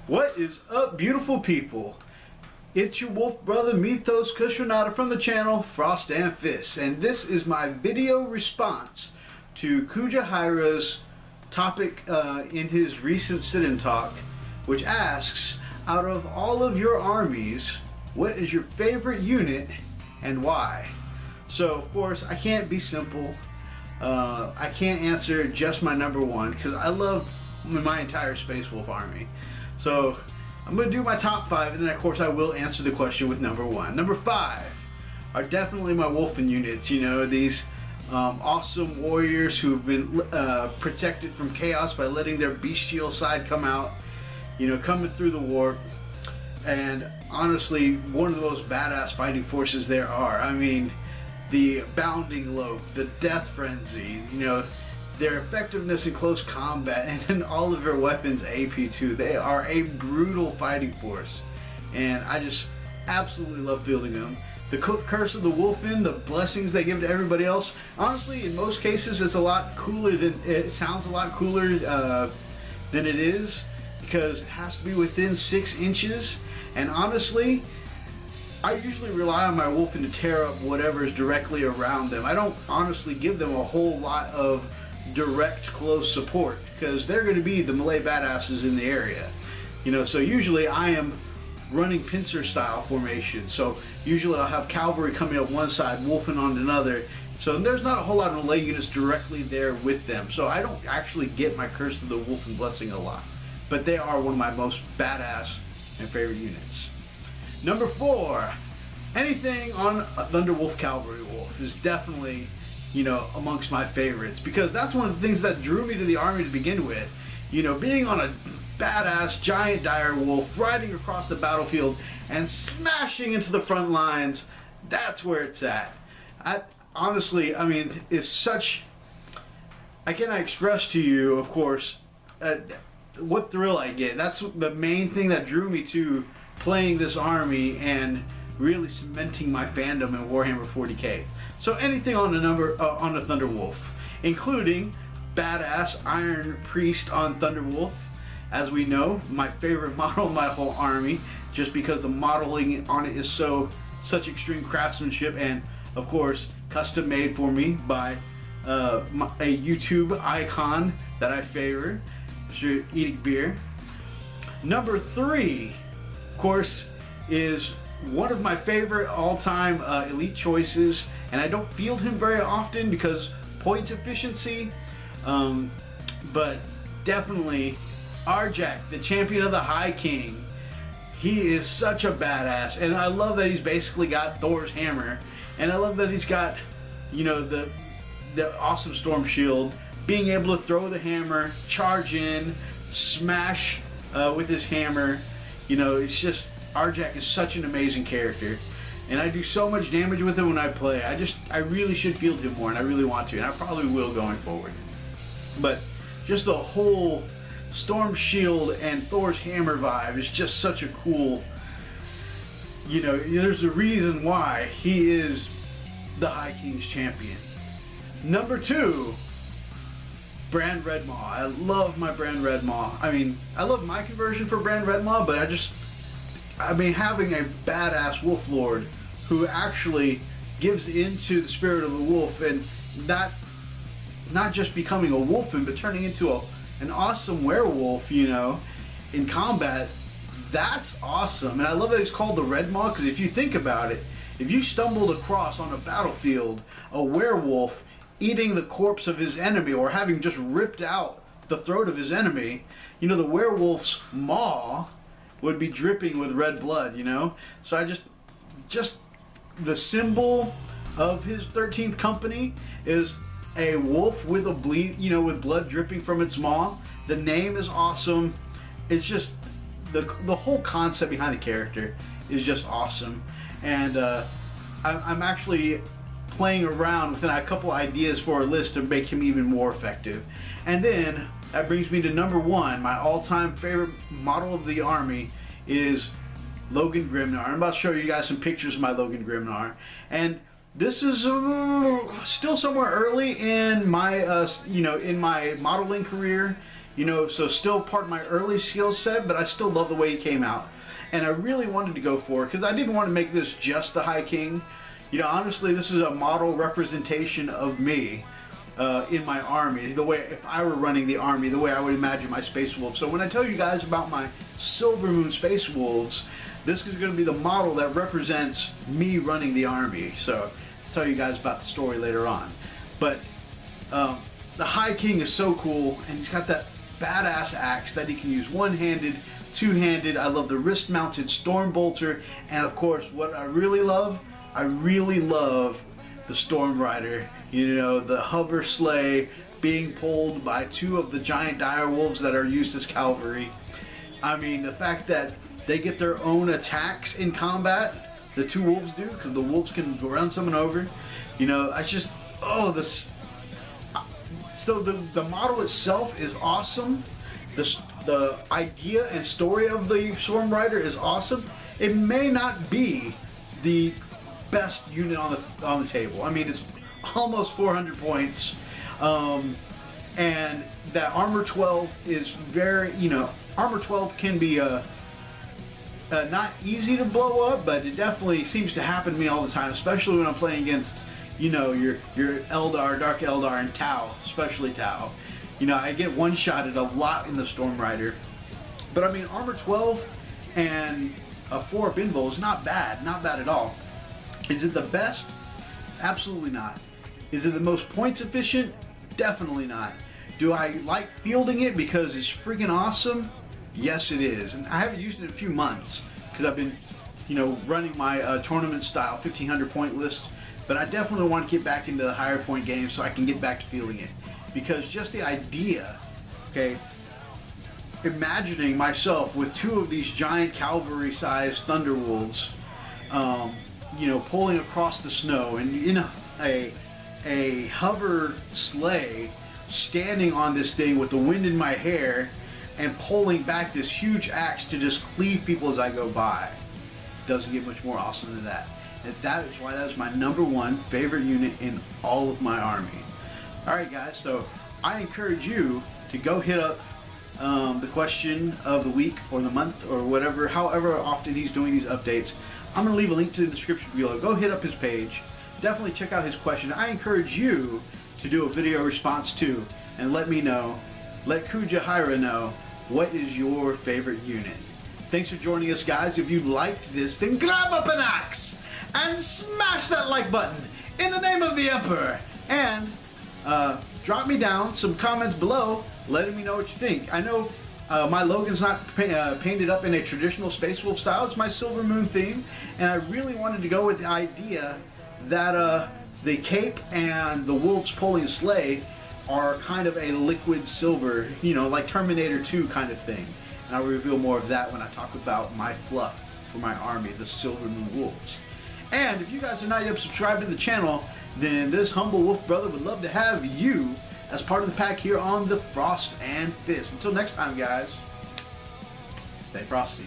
What is up, beautiful people? It's your wolf brother Methos from the channel Frost and Fists, and this is my video response to Kuja Hyra's topic in his recent sit-in talk, which asks, out of all of your armies, what is your favorite unit and why? So of course I can't be simple. I can't answer just my number one because I love my entire Space Wolf army. So I'm going to do my top 5, and then of course I will answer the question with number 1. Number 5 are definitely my Wolfen units. You know, these awesome warriors who've been protected from chaos by letting their bestial side come out, you know, coming through the warp. And honestly, one of the most badass fighting forces there are. I mean, the Bounding Lope, the Death Frenzy, you know, their effectiveness in close combat, and then all of their weapons AP2. They are a brutal fighting force, and I just absolutely love fielding them. The Curse of the Wolfen, the blessings they give to everybody else. Honestly, in most cases, it's a lot cooler than it sounds. A lot cooler than it is, because it has to be within 6 inches. And honestly, I usually rely on my Wolfen to tear up whatever is directly around them. I don't honestly give them a whole lot of direct close support because they're going to be the melee badasses in the area, you know. So usually I am running pincer style formation, so usually I'll have cavalry coming up one side, Wolfen on another, so there's not a whole lot of melee units directly there with them, so I don't actually get my Curse of the Wolfen blessing a lot, but they are one of my most badass and favorite units. Number 4, anything on a Thunderwolf Cavalry Wolf is definitely, you know, amongst my favorites, because that's one of the things that drew me to the army to begin with. You know, being on a badass giant dire wolf riding across the battlefield and smashing into the front lines, that's where it's at. Honestly, I mean, it's such, I cannot express to you, of course, what thrill I get. That's the main thing that drew me to playing this army and really cementing my fandom in Warhammer 40k. So anything on on a Thunderwolf, including badass Iron Priest on Thunderwolf, as we know, my favorite model of my whole army, just because the modeling on it is such extreme craftsmanship, and of course custom made for me by a YouTube icon that I favor, Mr. IDICBeer. Number 3, of course, is one of my favorite all-time elite choices, and I don't field him very often because points efficiency, but definitely Arjak, the champion of the High King. He is such a badass, and I love that he's basically got Thor's hammer, and I love that he's got, you know, the awesome storm shield, being able to throw the hammer, charge in, smash with his hammer. You know, it's just, Arjak is such an amazing character, and I do so much damage with him when I play. I really should field him more, and I really want to, and I probably will going forward. But just the whole Storm Shield and Thor's Hammer vibe is just such a cool, you know, there's a reason why he is the High King's champion. Number 2, Brand Redmaw. I love my Brand Redmaw. I mean, I love my conversion for Brand Redmaw, but I mean, having a badass Wolflord who actually gives into the spirit of the wolf, and not just becoming a Wolfen, but turning into an awesome werewolf, you know, in combat, that's awesome. And I love that he's called the Redmaw, because if you think about it, if you stumbled across on a battlefield a werewolf eating the corpse of his enemy, or having just ripped out the throat of his enemy, you know, the werewolf's maw would be dripping with red blood, you know? So I just the symbol of his 13th company is a wolf with a with blood dripping from its maw. The name is awesome. It's just the whole concept behind the character is just awesome, and I'm actually playing around with a couple ideas for a list to make him even more effective. And then that brings me to number 1. My all-time favorite model of the army is Logan Gridiron. I'm about to show you guys some pictures of my Logan Gridiron, and this is still somewhere early in my in my modeling career. You know, so still part of my early skill set, but I still love the way he came out. And I really wanted to go for it because I didn't want to make this just the High King. You know, honestly, this is a model representation of me in my army. The way, if I were running the army, the way I would imagine my Space Wolves. So when I tell you guys about my Silvermoon Space Wolves, this is going to be the model that represents me running the army. So I'll tell you guys about the story later on. But the High King is so cool, and he's got that badass axe that he can use one-handed, two-handed. I love the wrist-mounted Storm Bolter, and of course, what I really love the Storm Rider. You know, the hover sleigh being pulled by two of the giant dire wolves that are used as cavalry. I mean, the fact that they get their own attacks in combat, the two wolves do, because the wolves can run someone over. You know, I just, oh, this. So the model itself is awesome. The idea and story of the Storm Rider is awesome. It may not be the best unit on the table. I mean, it's almost 400 points, and that armor 12 is very, you know, armor 12 can be not easy to blow up, but it definitely seems to happen to me all the time, especially when I'm playing against, you know, your Eldar, Dark Eldar, and Tau, especially Tau. You know, I get one-shotted a lot in the Storm Rider. But I mean, armor 12 and a 4-up invul is not bad at all. Is it the best? Absolutely not. Is it the most points efficient? Definitely not. Do I like fielding it because it's freaking awesome? Yes, it is. And I haven't used it in a few months because I've been, you know, running my tournament style 1500 point list. But I definitely want to get back into the higher point games so I can get back to fielding it. Because just the idea, okay, imagining myself with two of these giant cavalry-sized Thunderwolves, you know, pulling across the snow and in a hover sleigh, standing on this thing with the wind in my hair and pulling back this huge axe to just cleave people as I go by. Doesn't get much more awesome than that. And that is why that is my #1 favorite unit in all of my army. Alright guys, so I encourage you to go hit up the question of the week or the month or whatever, however often he's doing these updates. I'm going to leave a link to the description below. Go hit up his page. Definitely check out his question. I encourage you to do a video response too and let me know, let Kuja Hyra know, what is your favorite unit. Thanks for joining us guys. If you liked this, then grab up an axe and smash that like button in the name of the Emperor. And drop me down some comments below letting me know what you think. I know my Logan's not painted up in a traditional Space Wolf style. It's my Silvermoon theme, and I really wanted to go with the idea that the cape and the wolves pulling a sleigh are kind of a liquid silver, you know, like Terminator 2 kind of thing. And I'll reveal more of that when I talk about my fluff for my army, the Silvermoon Wolves. And if you guys are not yet subscribed to the channel, then this humble wolf brother would love to have you as part of the pack here on the Frost and Fist. Until next time, guys, stay frosty.